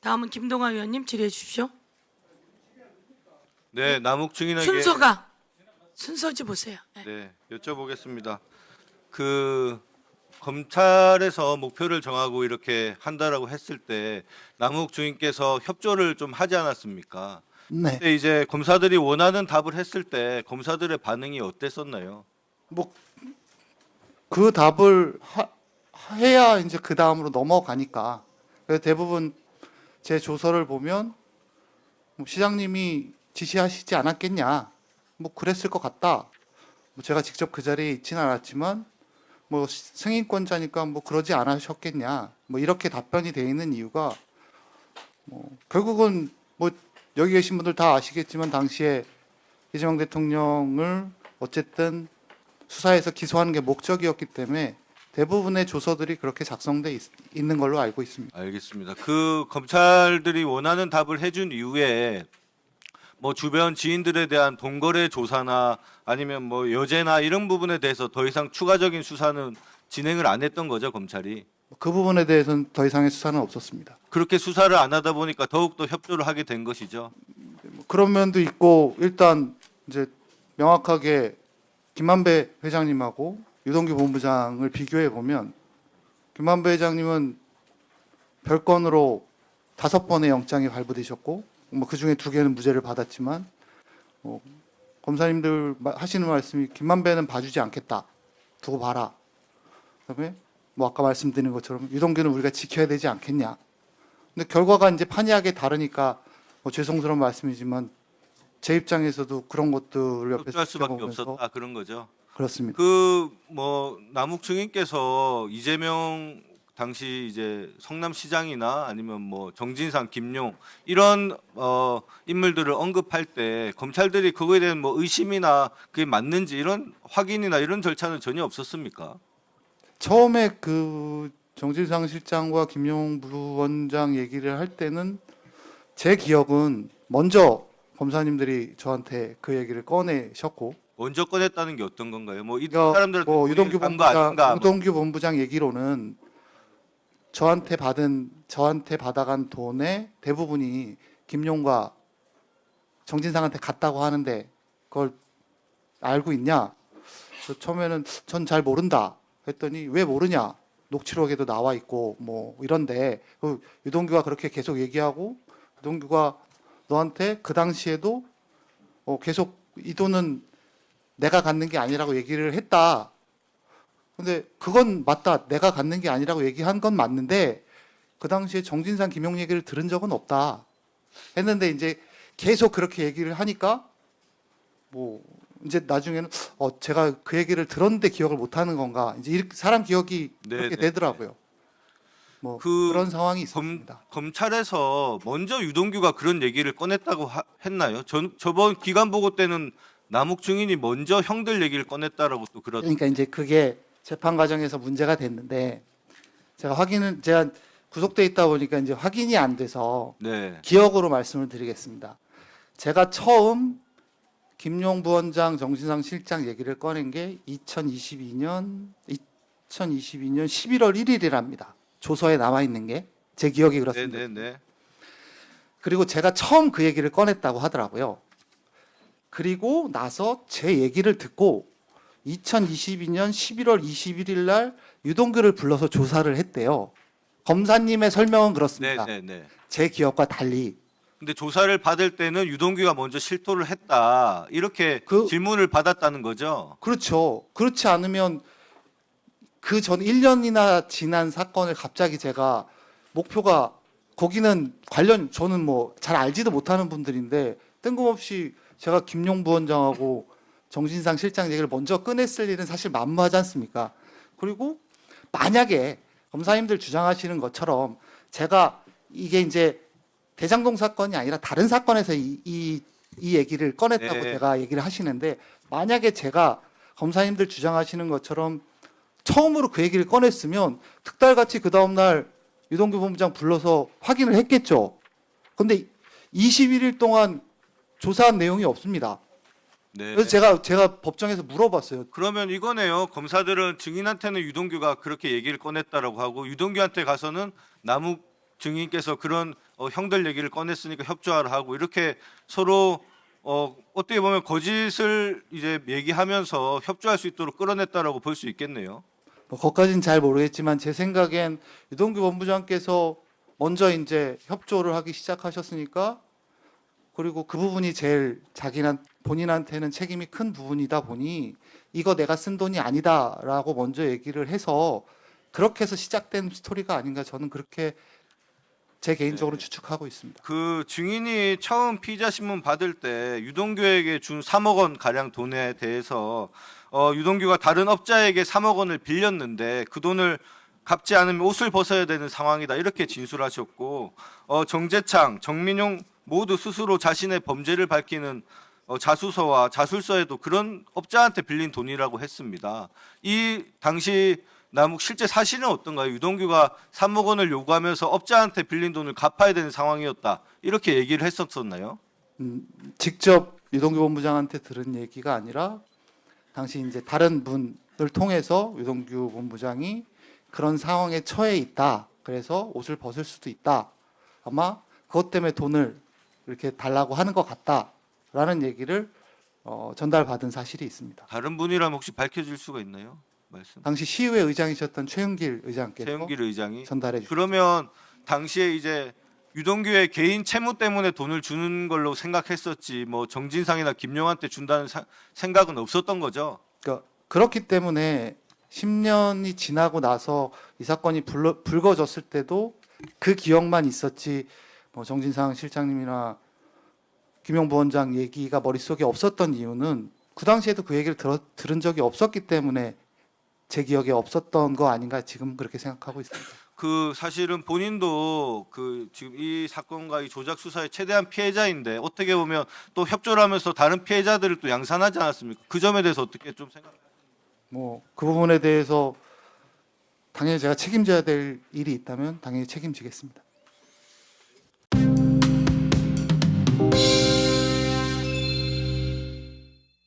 다음은 김동아 의원님 질의해 주십시오. 네, 남욱 증인에게 순서지 보세요. 네. 네, 여쭤보겠습니다. 그 검찰에서 목표를 정하고 이렇게 한다라고 했을 때 남욱 증인께서 협조를 좀 하지 않았습니까? 네. 근데 이제 검사들이 원하는 답을 했을 때 검사들의 반응이 어땠었나요? 뭐 그 답을 해야 이제 그 다음으로 넘어가니까. 그래서 대부분 제 조서를 보면 뭐 시장님이 지시하시지 않았겠냐. 뭐 그랬을 것 같다. 뭐 제가 직접 그 자리에 있지는 않았지만 뭐 승인권자니까 뭐 그러지 않으셨겠냐. 뭐 이렇게 답변이 돼 있는 이유가 뭐 결국은 뭐 여기 계신 분들 다 아시겠지만 당시에 이재명 대통령을 어쨌든 수사에서 기소하는 게 목적이었기 때문에 대부분의 조서들이 그렇게 작성돼 있는 걸로 알고 있습니다. 알겠습니다. 그 검찰들이 원하는 답을 해준 이후에 뭐 주변 지인들에 대한 돈거래 조사나 아니면 뭐 여죄나 이런 부분에 대해서 더 이상 추가적인 수사는 진행을 안 했던 거죠, 검찰이. 그 부분에 대해서는 더 이상의 수사는 없었습니다. 그렇게 수사를 안 하다 보니까 더욱더 협조를 하게 된 것이죠. 그런 면도 있고 일단 이제 명확하게 김만배 회장님하고 유동규 본부장을 비교해 보면 김만배 회장님은 별건으로 5번의 영장이 발부되셨고 뭐 그중에 2개는 무죄를 받았지만 검사님들 하시는 말씀이 김만배는 봐주지 않겠다. 두고 봐라. 그다음에 뭐 아까 말씀드린 것처럼 유동규는 우리가 지켜야 되지 않겠냐. 근데 결과가 이제 판이하게 다르니까 뭐 죄송스러운 말씀이지만 제 입장에서도 그런 것들을 옆에서 협조할 수밖에 지켜보면서 없었다 그런 거죠. 그렇습니다. 그 뭐 남욱 증인께서 이재명 당시 이제 성남시장이나 아니면 뭐 정진상, 김용 이런 인물들을 언급할 때 검찰들이 그거에 대한 뭐 의심이나 그게 맞는지 이런 확인이나 이런 절차는 전혀 없었습니까? 처음에 그 정진상 실장과 김용 부원장 얘기를 할 때는 제 기억은 먼저 검사님들이 저한테 그 얘기를 꺼내셨고 먼저 꺼냈다는 게 어떤 건가요? 뭐 이 그러니까 사람들한테 뭐 유동규 본인이 간거 아닌가? 유동규 본부장 얘기로는 저한테 받아간 돈의 대부분이 김용과 정진상한테 갔다고 하는데 그걸 알고 있냐? 그래서 처음에는 전 잘 모른다 했더니 왜 모르냐? 녹취록에도 나와 있고 뭐 이런데 그 유동규가 그렇게 계속 얘기하고 유동규가 너한테 그 당시에도 계속 이 돈은 내가 갖는 게 아니라고 얘기를 했다. 근데 그건 맞다. 내가 갖는 게 아니라고 얘기한 건 맞는데 그 당시에 정진상 김용 얘기를 들은 적은 없다. 했는데 이제 계속 그렇게 얘기를 하니까 뭐 이제 나중에는 제가 그 얘기를 들었는데 기억을 못 하는 건가. 이제 이렇게 사람 기억이 그렇게 네네. 되더라고요. 뭐 그런 상황이 있었습니다. 검찰에서 먼저 유동규가 그런 얘기를 꺼냈다고 했나요? 저번 기간 보고 때는 남욱 증인이 먼저 형들 얘기를 꺼냈다라고 또 그러던데. 그러니까 이제 그게 재판 과정에서 문제가 됐는데 제가 구속돼 있다 보니까 이제 확인이 안 돼서 네. 기억으로 말씀을 드리겠습니다. 제가 처음 김용 부원장, 정진상 실장 얘기를 꺼낸 게 2022년 11월 1일이랍니다. 조서에 남아 있는 게 제 기억이 그렇습니다. 네네네. 그리고 제가 처음 그 얘기를 꺼냈다고 하더라고요. 그리고 나서 제 얘기를 듣고 2022년 11월 21일 날 유동규를 불러서 조사를 했대요. 검사님의 설명은 그렇습니다. 네네네. 제 기억과 달리. 근데 조사를 받을 때는 유동규가 먼저 실토를 했다 이렇게 질문을 받았다는 거죠. 그렇죠. 그렇지 않으면 그 전 1년이나 지난 사건을 갑자기 제가 목표가 거기는 저는 뭐 잘 알지도 못하는 분들인데 뜬금없이 제가 김용 부원장하고 정진상 실장 얘기를 먼저 꺼냈을 일은 사실 만무하지 않습니까? 그리고 만약에 검사님들 주장하시는 것처럼 제가 이게 이제 대장동 사건이 아니라 다른 사건에서 이 얘기를 꺼냈다고 네. 제가 얘기를 하시는데 만약에 제가 검사님들 주장하시는 것처럼 처음으로 그 얘기를 꺼냈으면 특달같이 그 다음날 유동규 본부장 불러서 확인을 했겠죠. 근데 21일 동안 조사한 내용이 없습니다. 네. 그래서 제가 법정에서 물어봤어요. 그러면 이거네요. 검사들은 증인한테는 유동규가 그렇게 얘기를 꺼냈다라고 하고 유동규한테 가서는 남욱 증인께서 그런 형들 얘기를 꺼냈으니까 협조하라 하고 이렇게 서로 어떻게 보면 거짓을 이제 얘기하면서 협조할 수 있도록 끌어냈다라고 볼 수 있겠네요. 뭐 그것까지는 잘 모르겠지만 제 생각엔 유동규 본부장께서 먼저 이제 협조를 하기 시작하셨으니까, 그리고 그 부분이 제일 본인한테는 책임이 큰 부분이다 보니 이거 내가 쓴 돈이 아니다라고 먼저 얘기를 해서 그렇게 해서 시작된 스토리가 아닌가, 저는 그렇게 제 개인적으로 추측하고 있습니다. 그 증인이 처음 피의자 신문 받을 때 유동규에게 준 3억 원 가량 돈에 대해서 유동규가 다른 업자에게 3억 원을 빌렸는데 그 돈을 갚지 않으면 옷을 벗어야 되는 상황이다 이렇게 진술하셨고, 정재창, 정민용 모두 스스로 자신의 범죄를 밝히는 자수서와 자술서에도 그런 업자한테 빌린 돈이라고 했습니다. 이 당시 남욱 실제 사실은 어떤가요? 유동규가 3억 원을 요구하면서 업자한테 빌린 돈을 갚아야 되는 상황이었다 이렇게 얘기를 했었었나요? 직접 유동규 본부장한테 들은 얘기가 아니라 당시 이제 다른 분을 통해서 유동규 본부장이 그런 상황에 처해 있다, 그래서 옷을 벗을 수도 있다, 아마 그것 때문에 돈을 이렇게 달라고 하는 것 같다라는 얘기를 전달받은 사실이 있습니다. 다른 분이라면 혹시 밝혀질 수가 있나요? 말씀. 당시 시의회 의장이셨던 최윤길 의장께서 최영길 의장이. 전달해 주셨습니다. 그러면 당시에 이제 유동규의 개인 채무 때문에 돈을 주는 걸로 생각했었지 뭐 정진상이나 김용한테 준다는 생각은 없었던 거죠. 그러니까 그렇기 때문에 10년이 지나고 나서 이 사건이 불거졌을 때도 그 기억만 있었지, 뭐 정진상 실장님이나 김용 부원장 얘기가 머릿속에 없었던 이유는 그 당시에도 그 얘기를 들은 적이 없었기 때문에 제 기억에 없었던 거 아닌가, 지금 그렇게 생각하고 있습니다. 그 사실은 본인도 그 지금 이 사건과 이 조작 수사의 최대한 피해자인데 어떻게 보면 또 협조를 하면서 다른 피해자들을 또 양산하지 않았습니까? 그 점에 대해서 어떻게 좀 생각하세요? 뭐 그 부분에 대해서 당연히 제가 책임져야 될 일이 있다면 당연히 책임지겠습니다.